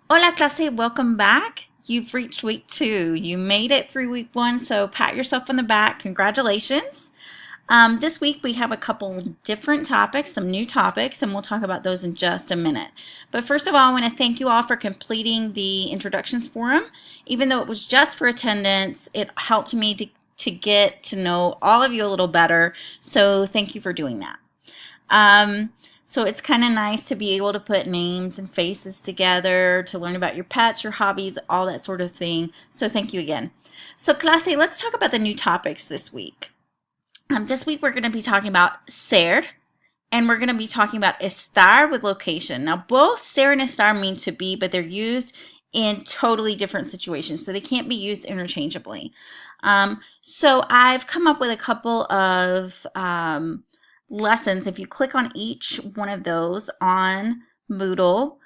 Hola clase, welcome back. You've reached week 2. You made it through week 1, so pat yourself on the back. Congratulations. This week we have a couple different topics, some new topics, and we'll talk about those in just a minute. But first of all, I want to thank you all for completing the introductions forum. Even though it was just for attendance, it helped me to get to know all of you a little better, so thank you for doing that. So it's kind of nice to be able to put names and faces together, to learn about your pets, your hobbies, all that sort of thing. So thank you again. So clase, let's talk about the new topics this week. This week we're going to be talking about ser, and we're going to be talking about estar with location. Now both ser and estar mean to be, but they're used in totally different situations, so they can't be used interchangeably. So I've come up with a couple of lessons. If you click on each one of those on Moodle,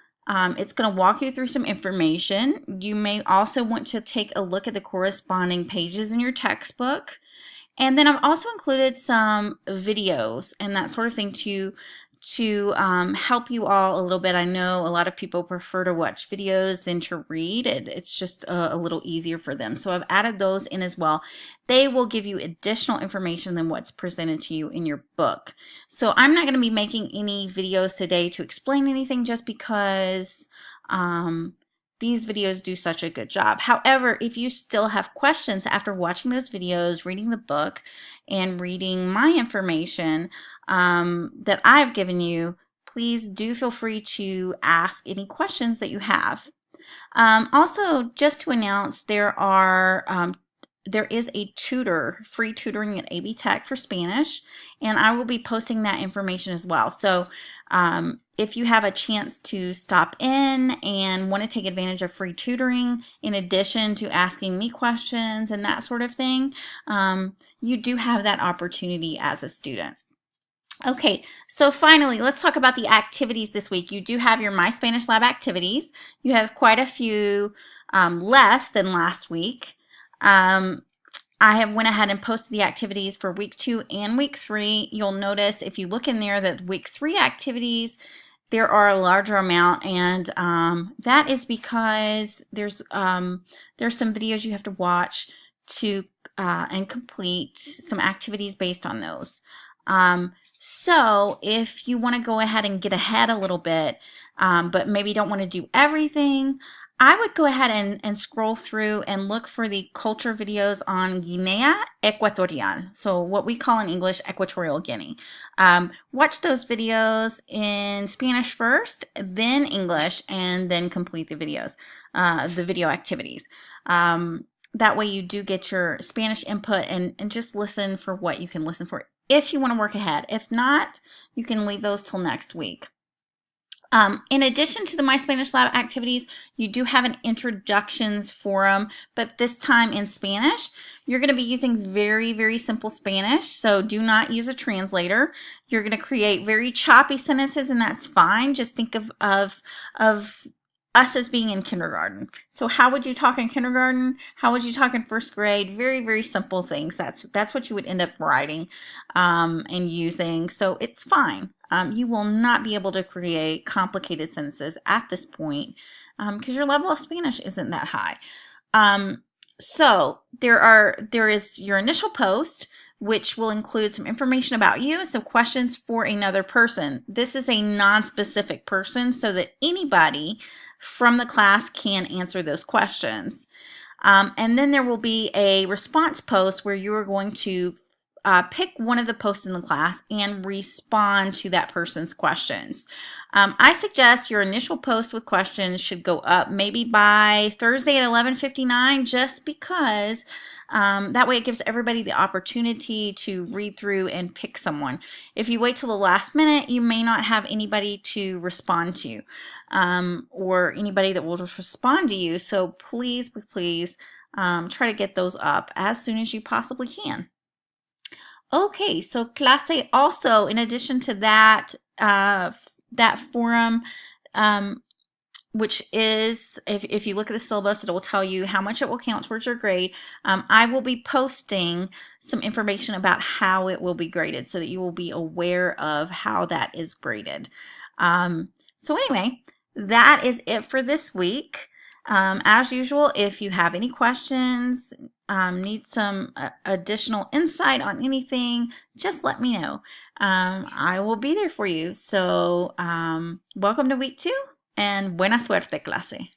it's going to walk you through some information. You may also want to take a look at the corresponding pages in your textbook. And then I've also included some videos and that sort of thing to help you all a little bit. I know a lot of people prefer to watch videos than to read. It's just a little easier for them. So I've added those in as well. They will give you additional information than what's presented to you in your book. So I'm not going to be making any videos today to explain anything just because these videos do such a good job. However, if you still have questions after watching those videos, reading the book, and reading my information that I've given you, please do feel free to ask any questions that you have. Also, just to announce, there is a free tutoring at AB Tech for Spanish, and I will be posting that information as well. So if you have a chance to stop in and want to take advantage of free tutoring, in addition to asking me questions and that sort of thing, you do have that opportunity as a student. Okay, so finally, let's talk about the activities this week. You do have your My Spanish Lab activities. You have quite a few less than last week. I have went ahead and posted the activities for week 2 and week 3. You'll notice if you look in there that week 3 activities, there are a larger amount, and that is because there's some videos you have to watch to and complete some activities based on those. So if you want to go ahead and get ahead a little bit, but maybe don't want to do everything, I would go ahead and scroll through and look for the culture videos on Guinea Equatorial, so what we call in English Equatorial Guinea. Watch those videos in Spanish first, then English, and then complete the videos, the video activities. That way you do get your Spanish input and just listen for what you can listen for if you want to work ahead. If not, you can leave those till next week. In addition to the My Spanish Lab activities, you do have an introductions forum, but this time in Spanish. You're going to be using very, very simple Spanish, so do not use a translator. You're going to create very choppy sentences, and that's fine. Just think of us as being in kindergarten. So how would you talk in kindergarten? How would you talk in first grade? Very, very simple things. That's what you would end up writing and using. So it's fine. You will not be able to create complicated sentences at this point because your level of Spanish isn't that high. So there is your initial post, which will include some information about you, some questions for another person. This is a non-specific person so that anybody from the class can answer those questions. And then there will be a response post where you are going to pick one of the posts in the class and respond to that person's questions. I suggest your initial post with questions should go up maybe by Thursday at 11:59, just because that way it gives everybody the opportunity to read through and pick someone. If you wait till the last minute, you may not have anybody to respond to or anybody that will respond to you. So please, please try to get those up as soon as you possibly can. Okay, so clase also, in addition to that, that forum, which is, if you look at the syllabus, it will tell you how much it will count towards your grade. I will be posting some information about how it will be graded so that you will be aware of how that is graded. So anyway, that is it for this week. As usual, if you have any questions, need some additional insight on anything, just let me know. I will be there for you. So, welcome to week 2 and buena suerte, clase.